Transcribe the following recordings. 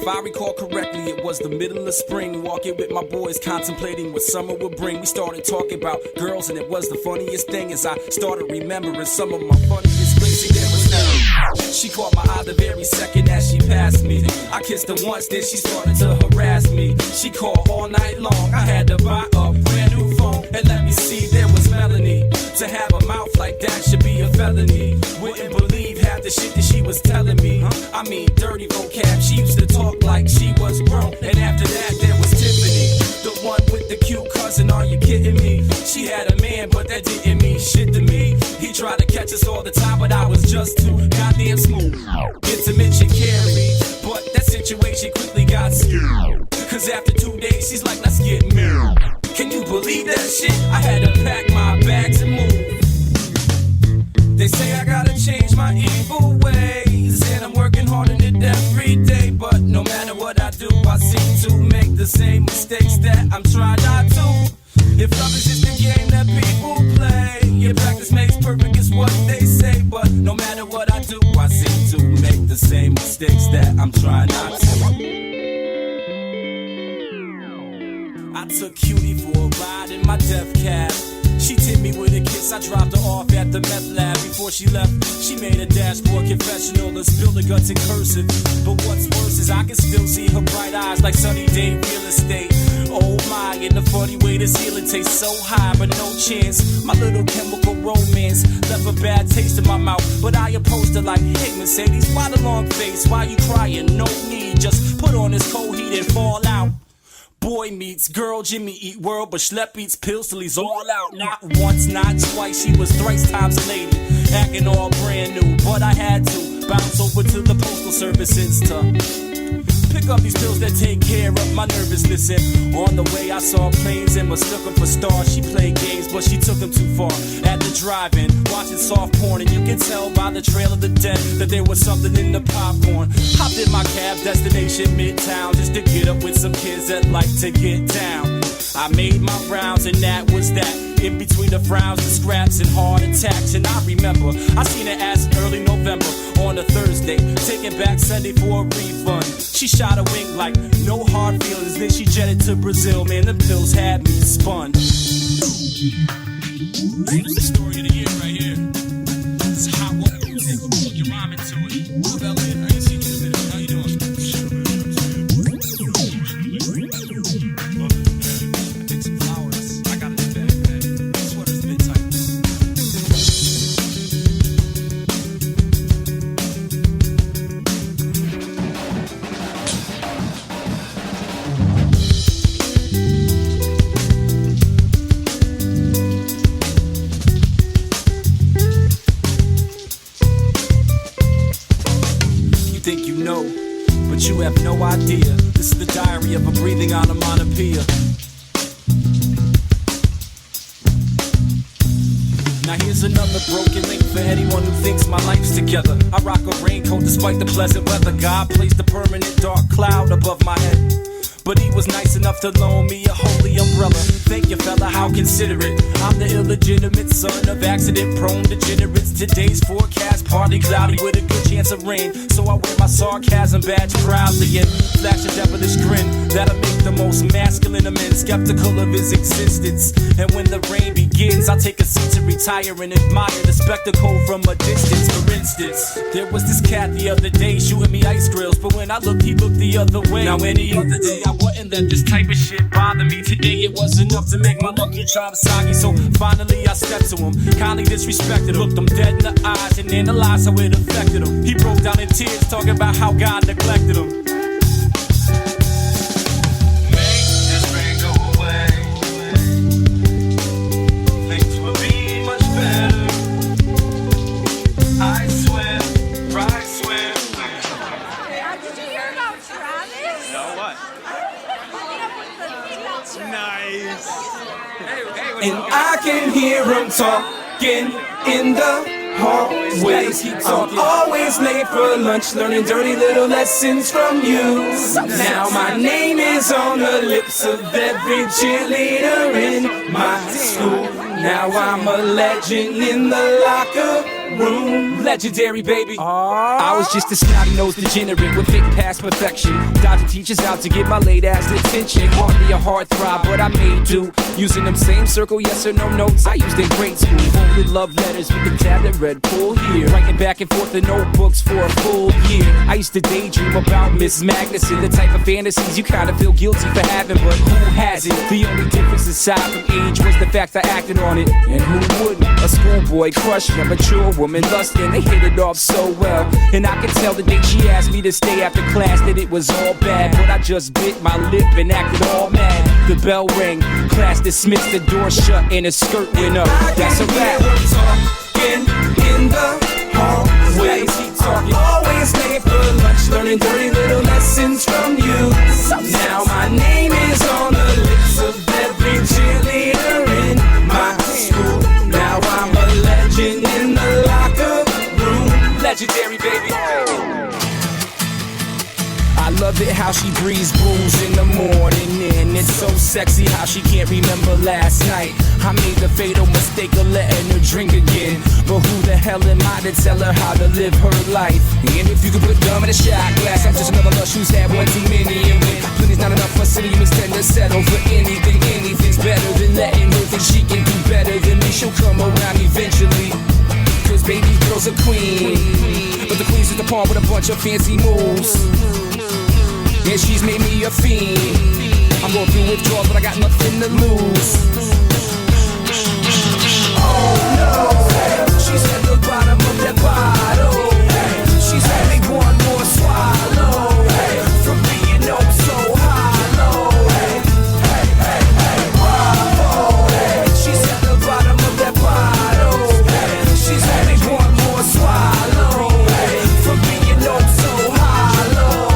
If I recall correctly, it was the middle of spring. Walking with my boys, contemplating what summer would bring. We started talking about girls, and it was the funniest thing as I started remembering some of my funniest things. There was she caught my eye the very second as she passed me. I kissed her once, then she started to harass me. She called all night long. I had to buy a brand new phone and let me see there was Melanie. To have a mouth like that should be a felony. Wouldn't believe half the shit that she was telling me. I mean, dirty vocab. She used to talk like she was grown. And after that, there was Tiffany, the one with the cute cousin. Are you kidding me? She had a man, but that didn't mean shit to me. He tried to catch us all the time, but I was just too goddamn smooth. Intimate she carried, but that situation quickly got scary. Cause after 2 days, she's like, let's get married. Can you believe that shit? I had to pack my bags and move. They say I gotta change my evil ways, and I'm working hard on it every day. But no matter what I do, I seem to make the same mistakes that I'm trying not to. If love is just a game that people play, your practice makes perfect is what they say. But no matter what I do, I seem to make the same mistakes that I'm trying not to. I took Cutie for a ride in my death cab. She tipped me with a kiss, I dropped her off at the meth lab. Before she left, she made a dashboard confessional and spilled her guts in cursive. But what's worse is I can still see her bright eyes like sunny day real estate. Oh my, in a funny way the ceiling tastes so high, but no chance. My little chemical romance left a bad taste in my mouth, but I approached her like, hey Mercedes, why the long face? Why you crying? No need, just put on this cold heat and fall out. Boy meets girl, Jimmy eat world, but Schlepp eats pills till he's all out. Not once, not twice, she was thrice times a lady, acting all brand new. But I had to bounce over to the postal services to pick up these pills that take care of my nervousness. And on the way I saw planes and mistook them for stars. She played games, but she took them too far. At the drive-in, watching soft porn, and you can tell by the trail of the dead that there was something in the popcorn. Hopped in my cab, destination Midtown, just to get up with some kids that like to get down. I made my rounds and that was that. In between the frowns, the scraps, and heart attacks. And I remember, I seen her ass in early November on a Thursday, taking back Sunday for a refund. She shot a wink like no hard feelings, then she jetted to Brazil. Man, them pills had me spun. This is the story of the year right here. This is hot water music. Put your rhyme into it. Move out there. I ain't seen you in a minute. How you doing? But you have no idea. This is the diary of a breathing onomatopoeia. Now here's another broken link for anyone who thinks my life's together. I rock a raincoat despite the pleasant weather. God placed a permanent dark cloud above my head, but he was nice enough to loan me a holy umbrella. Thank you, fella, how considerate. I'm the illegitimate son of accident-prone degenerates. Today's forecast partly cloudy with a good chance of rain, so I wear my sarcasm badge proudly and flash a devilish grin that'll make the most masculine of men skeptical of his existence. And when the rain begins, I'll take a seat to retire and admire the spectacle from a distance. For instance, there was this cat the other day shooting me ice grills, but when I looked, he looked the other way. Now any other day I wouldn't let this type of shit bother me. Today it was enough to make my lucky charm soggy, so finally I stepped to him, kindly disrespected him, looked him dead in the eyes and analyzed how it affected him. He broke down in tears talking about how God neglected him. Make this rain go away. Things will be much better. I swear, I swear. Did you hear about Travis? No, what? Nice. And I can hear him talking in the hallways. I'm always late for lunch, learning dirty little lessons from you. Now my name is on the lips of every cheerleader in my school. Now I'm a legend in the locker room. Legendary, baby. I was just a snotty-nosed degenerate with thick past perfection. Dodging teachers out to get my late ass attention. Hardly a heartthrob, but I made do. Using them same circle yes or no notes I used in grade school. Folded love letters with the tab that read pull here. Writing back and forth in notebooks for a full year. I used to daydream about Miss Magnuson, the type of fantasies you kinda feel guilty for having, but who hasn't? The only difference aside from age was the fact I acted on it. And who wouldn't? A schoolboy crush, a mature woman lusting. They hit it off so well, and I could tell the day she asked me to stay after class that it was all bad. But I just bit my lip and acted all mad. The bell rang, class dismissed, the door shut, and a skirt went up. That's a wrap. Talking in the hallway. Talking. Always late for lunch, learning dirty little lessons from you. Now my name is on the lips of every cheerleader in my school. Now I'm a legend in the locker room. Legendary, baby. I love it how she breathes booze in the morning, and it's so sexy how she can't remember last night. I made the fatal mistake of letting her drink again, but who the hell am I to tell her how to live her life? And if you could put gum in a shot glass, I'm just another lush who's had one too many, and when plenty's not enough for city, you tend to settle for anything. Anything's better than letting her think she can do better than me. She'll come around eventually, cause baby girl's a queen, but the queen's just a pawn with a bunch of fancy moves. Yeah, she's made me a fiend. I'm going through withdrawals, but I got nothing to lose. Oh no, she's at the bottom of that bottle. She's had me one more swallow from being oh so hollow. Bravo, she's at the bottom of that bottle. She's had me one more swallow from being oh so hollow.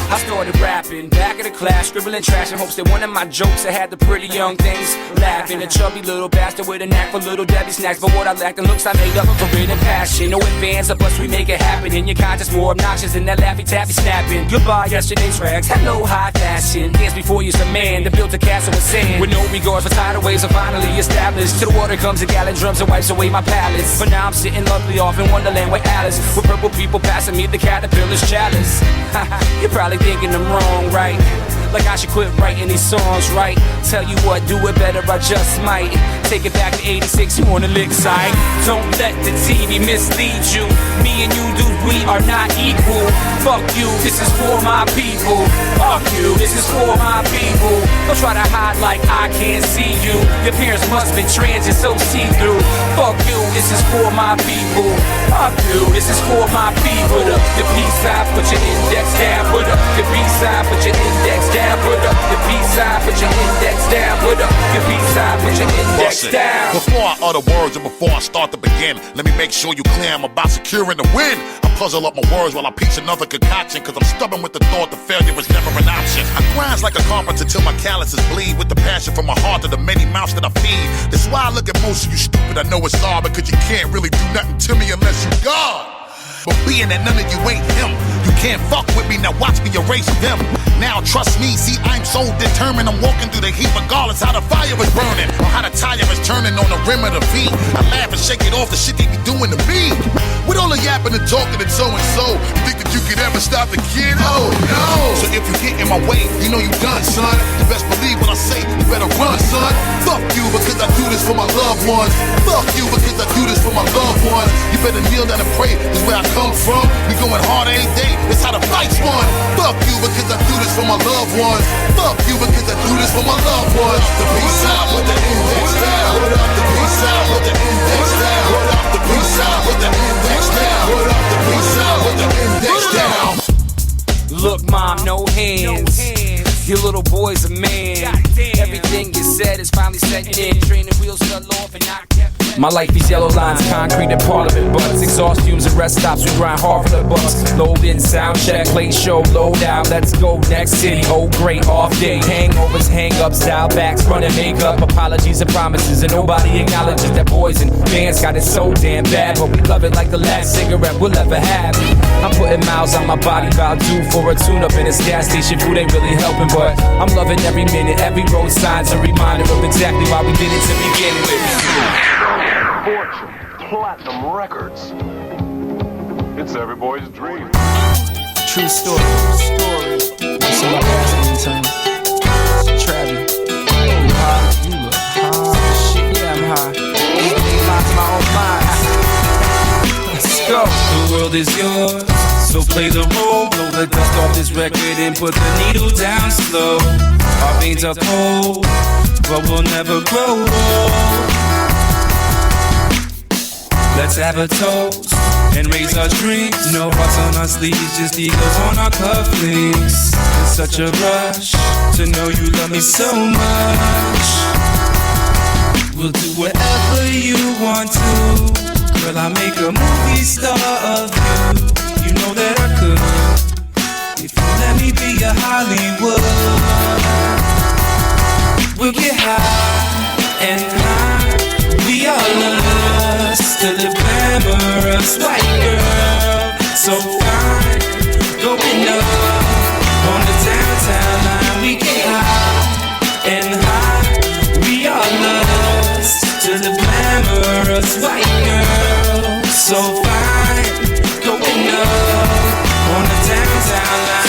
I started rapping, back in the class, scribbling trash in hopes that one of my jokes that had the pretty young things laughing. A chubby little bastard with a knack for little Debbie snacks, but what I lacked in looks I made up for it and passion. No advance of us, we make it happen, and your conscience more obnoxious than that Laffy Taffy snapping. Goodbye, yesterday's rags, hello high fashion. Dance before you's a man that built a castle with sand, with no regards for tidal waves are finally established. Till the water comes a gallon drums and wipes away my palace. But now I'm sitting lovely off in Wonderland with Alice, with purple people passing me the caterpillar's chalice. You're probably thinking I'm wrong, right? Like I should quit writing these songs, right? Tell you what, do it better, I just might. Take it back to 86, you on the lick side. Don't let the TV mislead you. Me and you, dude, we are not equal. Fuck you, this is for my people. Fuck you, this is for my people. Don't try to hide like I can't see you. Your parents must have been trans and so see-through. Fuck you, this is for my people. Fuck you, this is for my people. Put up the peace side, put your index down. Put up the peace side, put your index down. Put up the peace side, put your index down. Put up the peace side, put your index down. Before I utter words and before I start to begin, let me make sure you clear I'm about securing the win. I puzzle up my words while I piece another concoction, cause I'm stubborn with the thought that failure is never an option. I grind like a carpenter till my calluses bleed, with the passion from my heart to the many mouths that I feed. That's why I look at most of you stupid, I know it's hard, because you can't really do nothing to me unless you God. But being that none of you ain't him, you can't fuck with me, now watch me erase them. Now trust me, see I'm so determined, I'm walking through the heat regardless how the fire is burning, or how the tire is turning on the rim of the V. I laugh and shake it off the shit they be doing to me. With all the yapping and talking and so, you think that you could ever stop the kid? Oh no! So if you get in my way, you know you done, son. You best believe what I say, you better run, son. Fuck you because I do this for my loved ones. Fuck you because I do this for my loved ones. You better kneel down and pray, cause where I come from, we going hard every day, that's how the fight's won. Fuck you because I do this for my loved ones. Fuck you because I do this for my loved ones. The peace out with the index down. Put up the peace out with the index down. Put up the peace out with the index down. Put up the peace out with the index down. Look, mom, no hands. Your little boy's a man. Everything you said is finally setting in. Training wheels fell off and I kept. My life is yellow lines, concrete and parliament butts, exhaust fumes and rest stops, we grind hard for the bucks. Load in, sound check, play show, load out, let's go next city. Oh great, off day, hangovers, hang-ups, style backs, running makeup, apologies and promises, and nobody acknowledges that boys and bands got it so damn bad, but we love it like the last cigarette we'll ever have. I'm putting miles on my body, about due for a tune-up in this gas station, food ain't really helping, but I'm loving every minute, every road sign's a reminder of exactly why we did it to begin with. fortune, platinum records. It's every boy's dream. True story. That's all I'm asking in time. Travie, you high? You look high. Shit, yeah, I'm high. These lines in my own mind. Let's go. The world is yours, so play the role. Blow the dust off this record and put the needle down slow. Our veins are cold, but we'll never grow old. Let's have a toast and raise our drinks. No hearts on our sleeves, just egos on our cufflinks. It's such a rush to know you love me so much. We'll do whatever you want to. Girl, I'll make a movie star of you. You know that I could, if you let me be a Hollywood. We'll get high and high. We are lost to the glamorous white girl, so fine, going up on the downtown line. We get high and high. We are lost to the glamorous white girl, so fine, going up on the downtown line.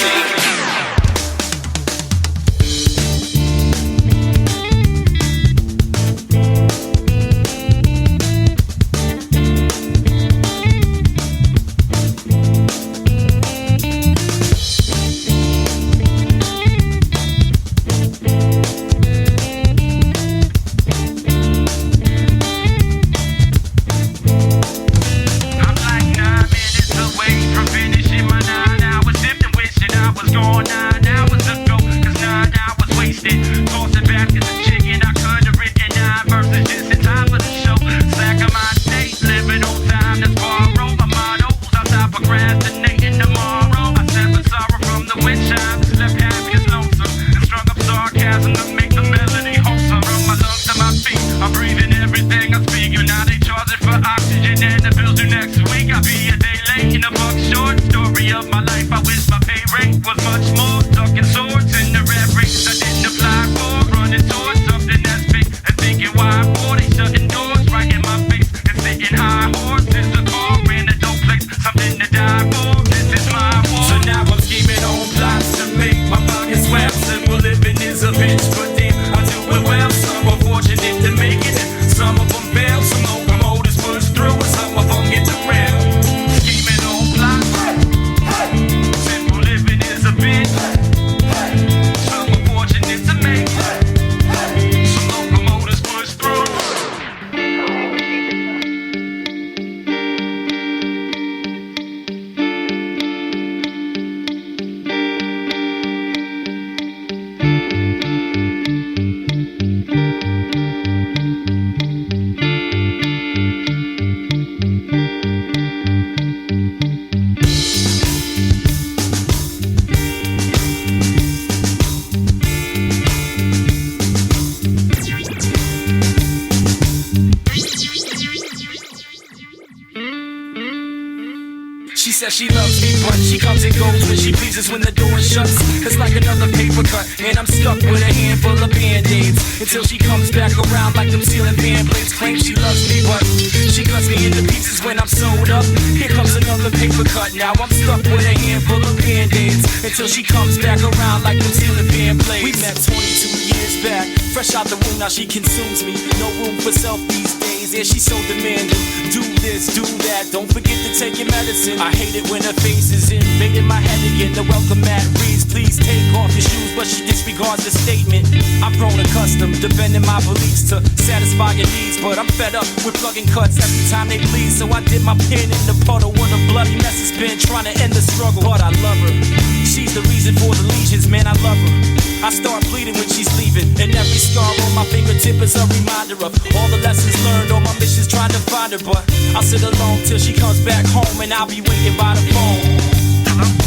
She loves me, but she comes and goes when she pleases when the door shuts. It's like another paper cut, and I'm stuck with a handful of band-aids until she comes back around like them ceiling fan blades. Claims she loves me, but she cuts me into pieces when I'm sewed up. Here comes another paper cut. Now I'm stuck with a handful of band-aids until she comes back around like them ceiling fan blades. We met 22 years back, fresh out the womb. Now she consumes me. No room for self these days. Yeah, she's so demanding. Do this, do that. Don't forget to take your medicine. I hate it when her face is invading my head again. The welcome mat reads, please take off your shoes, but she disregards the statement. I've grown accustomed to bending my beliefs to satisfy your needs, but I'm fed up with plugging cuts every time they bleed. So I dip my pen in the puddle where the bloody mess has been, trying to end the struggle. But I love her. She's the reason for the lesions, man. I love her. I start bleeding when she's leaving, and every scar on my fingertip is a reminder of all the lessons learned, all my missions trying to find her. But I'll sit alone till she comes back home, and I'll be waiting by the phone.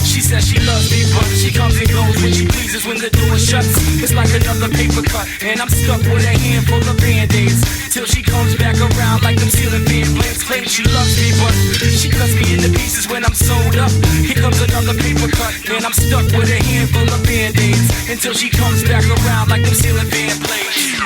She says she loves me, but she comes and goes when she pleases when the door shuts. It's like another paper cut, and I'm stuck with a handful of band-aids till she comes back around like them ceiling fan blades. Claims she loves me, but she cuts me into pieces when I'm sewed up. Here comes another paper cut, and I'm stuck with a handful of band-aids until she comes back around like them ceiling fan blades.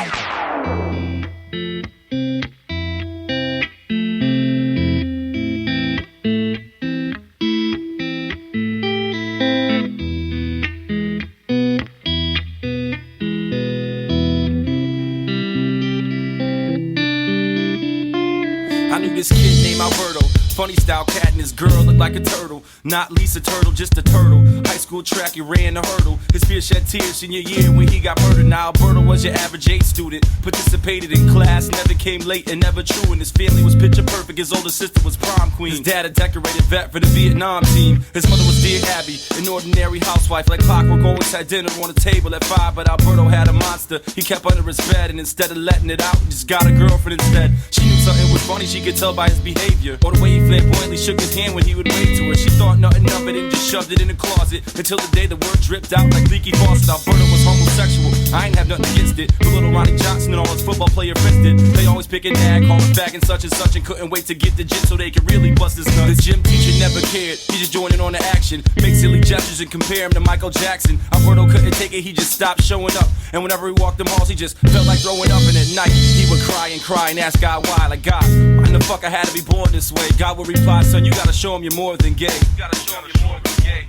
Alberto. Funny style cat and his girl looked like a turtle. Not Lisa Turtle, just a turtle. High school track, he ran the hurdle. His fear shed tears senior year when he got murdered. Now Alberto was your average A student. Participated in class, never came late and never true. And his family was picture perfect, his older sister was prom queen. His dad a decorated vet for the Vietnam team. His mother was dear Abby, an ordinary housewife. Like clockwork, always had dinner on the table at 5. But Alberto had a monster he kept under his bed. And instead of letting it out, he just got a girlfriend instead. She knew something was funny, she could tell by his behavior. Or the way he flamboyantly shook his hand when he would wave to her. She thought nothing of it and just shoved it in the closet. Until the day the word dripped out like leaky faucet. Alberto was homosexual, I ain't have nothing against it. But little Ronnie Johnson and all his football player friends did. They always pick a nag, call him back and such, and couldn't wait to get the gym so they could really bust his nuts. His gym teacher never cared, he just joined in on the action. Make silly gestures and compare him to Michael Jackson. Alberto couldn't take it, he just stopped showing up. And whenever he walked them halls, he just felt like throwing up. And at night, he would cry and ask God why. Like, God, why in the fuck I had to be born this way? God would reply, son, you gotta show him you're more than gay. You gotta show him you're more than gay.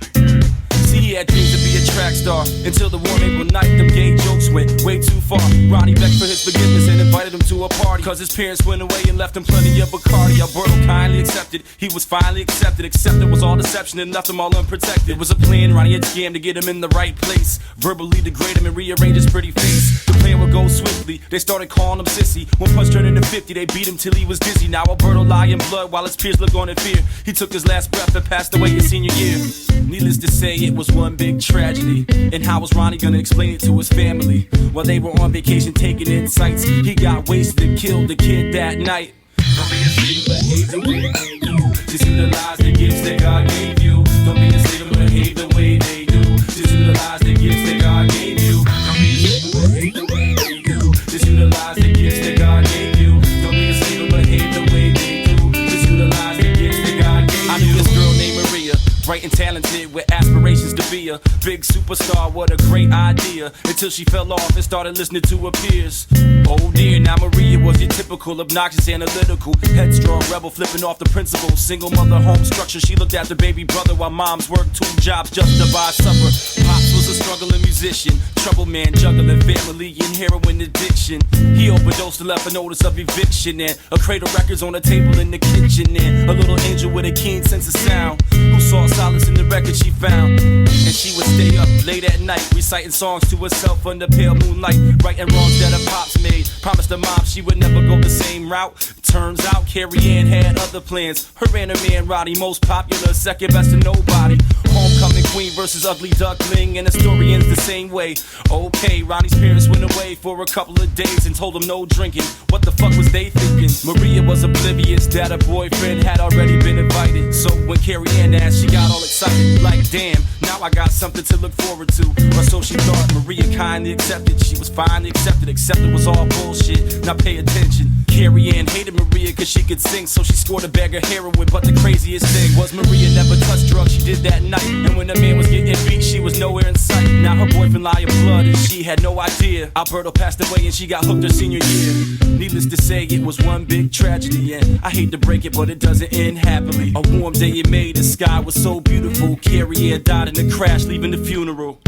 See, he had dreams to be a track star. Until the warm April night, them gay jokes went way too far. Ronnie begged for his forgiveness and invited him to a party. Cause his parents went away and left him plenty of Bacardi. Alberto kindly accepted, he was finally accepted. Except it was all deception and left him all unprotected. It was a plan, Ronnie had scammed to get him in the right place. Verbally degrade him and rearrange his pretty face. The plan would go swiftly, they started calling him sissy. One punch turned into 50, they beat him till he was dizzy. Now Alberto lie in blood while his peers look on in fear. He took his last breath and passed away his senior year. Needless to say, it was one big tragedy. And how was Ronnie gonna explain it to his family? While they were on vacation taking in sights, he got wasted and killed the kid that night. Don't be a slave, behave the way they do. Just utilize the gifts that God gave you. Don't be a slave, behave the way they do. Just utilize the gifts that God gave you. Don't be a slave, behave the way they do. Just utilize the gifts that God gave you. Don't be a slave, behave the way they do. Just utilize the gifts that God gave you. I knew this girl named Maria, bright and talented with aspirations to be a big superstar. What a great idea, until she fell off and started listening to her peers. Oh dear, now Maria was your typical obnoxious, analytical, headstrong rebel, flipping off the principal. Single mother, home structure, she looked after baby brother while moms worked 2 jobs just to buy supper. Pops was a struggling musician, trouble man, juggling family and heroin addiction. He overdosed and left a notice of eviction and a crate of records on the table in the kitchen. And a little angel with a keen sense of sound who saw solace in the record she found. And she would stay up late at night reciting songs to herself under pale moonlight, righting wrongs that her pops made. Promised her mom she would never go the same route. Turns out Carrie Ann had other plans. Her and her man Roddy, most popular, second best to nobody. Homecoming queen versus ugly duckling, and the story ends the same way. Okay, Ronnie's parents went away for a couple of days and told him no drinking. What the fuck was they thinking? Maria was oblivious that her boyfriend had already been invited. So when Carrie Ann asked, she got all excited, like damn, now I got something to look forward to. Or so she thought. Maria kindly accepted, she was finally accepted, except it was all bullshit. Now pay attention. Carrie Ann hated Maria cause she could sing, so she scored a bag of heroin. But the craziest thing was Maria never touched drugs, she did that night. And when the man was getting beat, she was nowhere in sight. Now her boyfriend lie in blood and she had no idea. Alberto passed away and she got hooked her senior year. Needless to say, it was one big tragedy, and I hate to break it, but it doesn't end happily. A warm day in May, the sky was so beautiful. Carrie Ann died in a crash, leaving the funeral.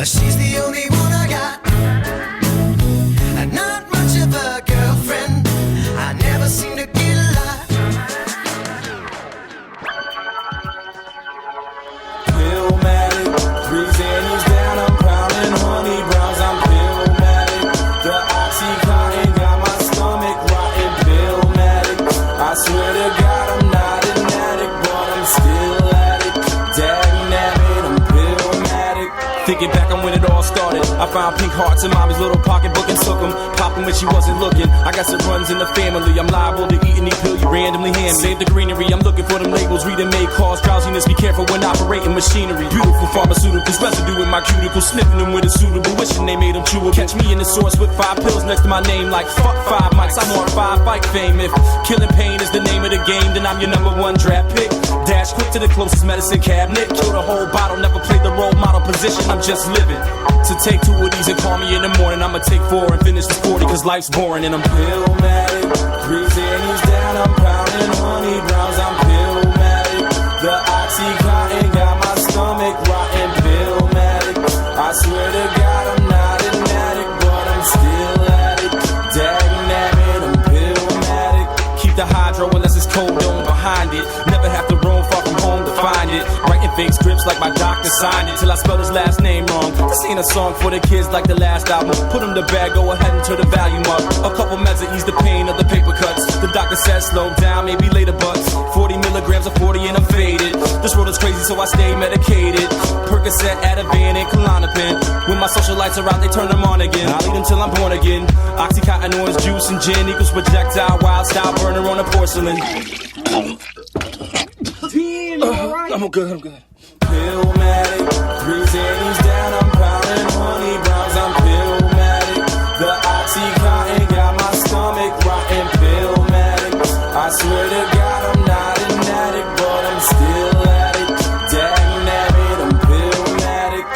She's the only one I got. Not much of a girlfriend. I never seem to get a lot. Pillmatic, 3 Xannies down, I'm pounding honey browns. I'm Pillmatic. The Oxycontin got my stomach rotting. Pillmatic. I swear to God I'm not an addict, but I'm still at it. Dagnabbit, I'm Pillmatic. Thinking back on when it all started, I found pink hearts in mommy's little pocketbook and took them. Popped them when she wasn't looking. I guess it runs in the family. I'm liable to eat any pill you randomly hand me. Save the greenery, I'm looking for them labels. Reading may cause drowsiness. Be careful when operating machinery. Beautiful pharmaceuticals, residue in my cuticles, sniffing them with a suitable, wishing they made them chewable. Catch me in the source with 5 pills next to my name, like fuck 5 mics. I'm on 5 fight fame. If killing pain is the name of the game, then I'm your #1 draft pick. Dash quick to the closest medicine cabinet, kill the whole bottle, never played the role model position, I'm just living. So take 2 of these and call me in the morning, I'ma take 4 and finish the 40, cause life's boring and I'm pillmatic. 3 Xannies down, I'm pounding honey browns, I'm pillmatic. The Oxycontin got my stomach rotten, pillmatic. I swear to God I'm not an addict, but I'm still at it. Dagnabbit, I'm pillmatic. Keep the hydro unless it's cold dome behind it. Never have to roam far from home to find it. Writing fake scripts like my doctor signed it till I spelled his last name wrong. This ain't a song for the kids like the last album. Put them to bed, go ahead and turn the volume up. A couple meds to ease the pain of the paper cuts. The doctor said slow down, maybe later, but 40 milligrams of 40 and I'm faded. This world is crazy, so I stay medicated. Percocet, Ativan, and Klonopin. When my social lights are out, they turn them on again. I'll eat them till I'm born again. Oxycontin, orange juice, and gin equals projectile, wild style burner on a porcelain. I'm good. Pillmatic, 3 Xannies down, I'm pounding honey browns, I'm pillmatic. The Oxycontin got my stomach rotten, pillmatic. I swear to God I'm not an addict, but I'm still at it. Dagnabbit, I'm pillmatic.